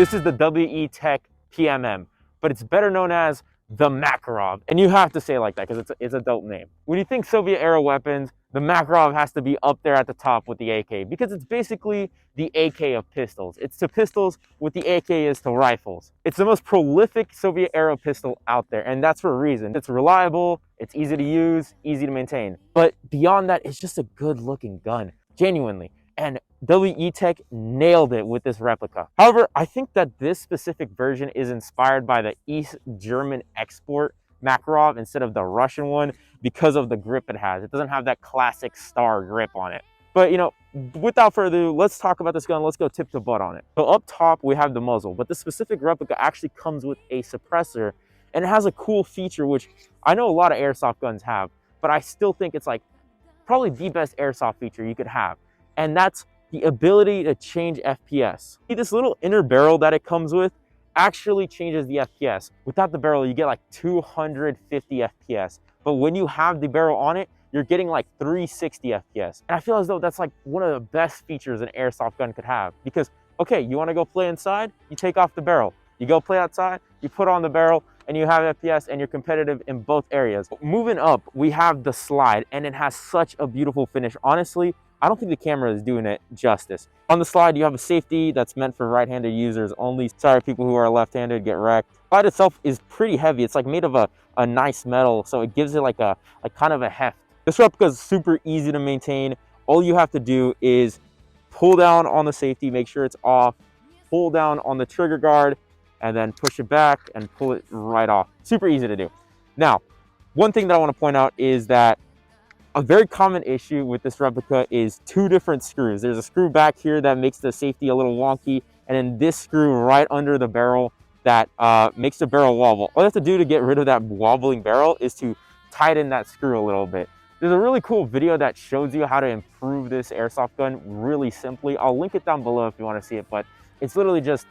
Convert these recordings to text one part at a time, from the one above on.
This is the WE Tech PMM, but it's better known as the Makarov. And you have to say it like that because it's a dope name. When you think Soviet era weapons, the Makarov has to be up there at the top with the AK because it's basically the AK of pistols. It's to pistols what the AK is to rifles. It's the most prolific Soviet era pistol out there, and that's for a reason. It's reliable, it's easy to use, easy to maintain. But beyond that, it's just a good looking gun, genuinely. And WE Tech nailed it with this replica. However, I think that this specific version is inspired by the East German export Makarov instead of the Russian one because of the grip it has. It doesn't have that classic star grip on it. But you know, without further ado, let's talk about this gun. Let's go tip to butt on it. So up top, we have the muzzle, but the specific replica actually comes with a suppressor, and it has a cool feature, which I know a lot of airsoft guns have, but I still think it's like probably the best airsoft feature you could have. And that's the ability to change FPS. See, this little inner barrel that it comes with actually changes the FPS. Without the barrel, you get like 250 FPS. But when you have the barrel on it, you're getting like 360 FPS. And I feel as though that's like one of the best features an airsoft gun could have. Because, okay, you wanna go play inside, you take off the barrel. You go play outside, you put on the barrel, and you have FPS and you're competitive in both areas. Moving up, we have the slide, and it has such a beautiful finish. Honestly, I don't think the camera is doing it justice. On the slide, you have a safety that's meant for right-handed users only. Sorry, people who are left-handed get wrecked. The slide itself is pretty heavy. It's like made of a nice metal, so it gives it like a kind of a heft. This replica is super easy to maintain. All you have to do is pull down on the safety, make sure it's off, pull down on the trigger guard, and then push it back and pull it right off. Super easy to do. Now, one thing that I want to point out is that a very common issue with this replica is two different screws. There's a screw back here that makes the safety a little wonky, and then this screw right under the barrel that makes the barrel wobble. All you have to do to get rid of that wobbling barrel is to tighten that screw a little bit. There's a really cool video that shows you how to improve this airsoft gun really simply. I'll link it down below if you want to see it, but it's literally just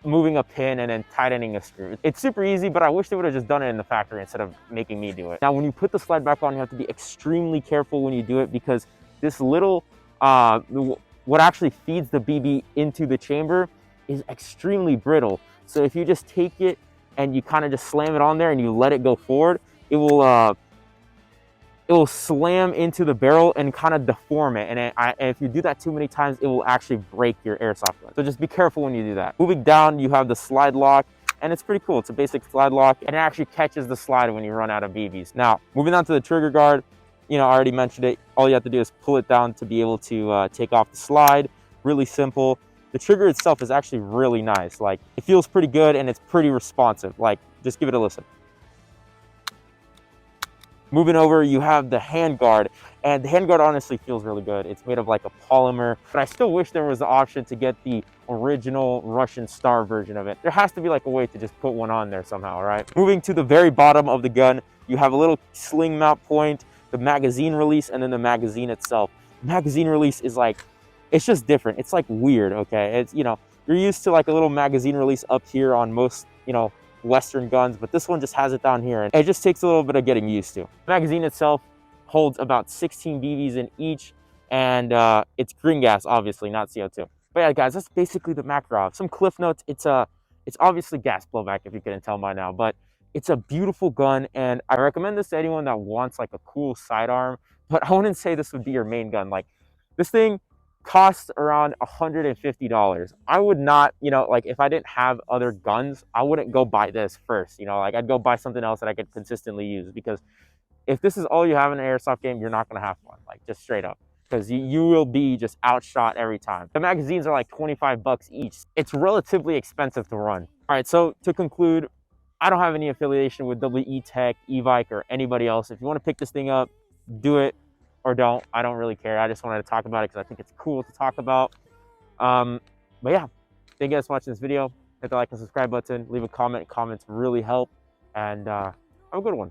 moving a pin and then tightening a screw. It's super easy, but I wish they would have just done it in the factory instead of making me do it. Now, when you put the slide back on, you have to be extremely careful when you do it because this little, what actually feeds the BB into the chamber is extremely brittle. So if you just take it and you kind of just slam it on there and you let it go forward, it will slam into the barrel and kind of deform it. And if you do that too many times, it will actually break your airsoft gun. So just be careful when you do that. Moving down, you have the slide lock, and it's pretty cool. It's a basic slide lock, and it actually catches the slide when you run out of BBs. Now, moving on to the trigger guard, you know, I already mentioned it. All you have to do is pull it down to be able to take off the slide. Really simple. The trigger itself is actually really nice. Like, it feels pretty good, and it's pretty responsive. Like, just give it a listen. Moving over, you have the handguard, and the handguard honestly feels really good. It's made of like a polymer, but I still wish there was the option to get the original Russian star version of it. There has to be like a way to just put one on there somehow, right? Moving to the very bottom of the gun, you have a little sling mount point, the magazine release, and then the magazine itself. The magazine release is like, it's just different. It's like weird, okay? It's, you know, you're used to like a little magazine release up here on most, you know, Western guns, but this one just has it down here, and it just takes a little bit of getting used to. The magazine itself holds about 16 BBs in each, and it's green gas, obviously, not CO2. But yeah, guys, that's basically the Makarov. Some cliff notes: it's obviously gas blowback, if you couldn't tell by now, but it's a beautiful gun, and I recommend this to anyone that wants like a cool sidearm. But I wouldn't say this would be your main gun. Like, this thing costs around $150. I would not, you know, like if I didn't have other guns, I wouldn't go buy this first, you know, like I'd go buy something else that I could consistently use, because if this is all you have in an airsoft game, you're not going to have fun, like just straight up, because you will be just outshot every time. The magazines are like 25 bucks each. It's relatively expensive to run. All right, so to conclude, I don't have any affiliation with WE Tech, Evike, or anybody else. If you want to pick this thing up, do it. Or don't. I don't really care. I just wanted to talk about it because I think it's cool to talk about. But yeah, thank you guys for watching this video. Hit the like and subscribe button. Leave a comment. Comments really help. And have a good one.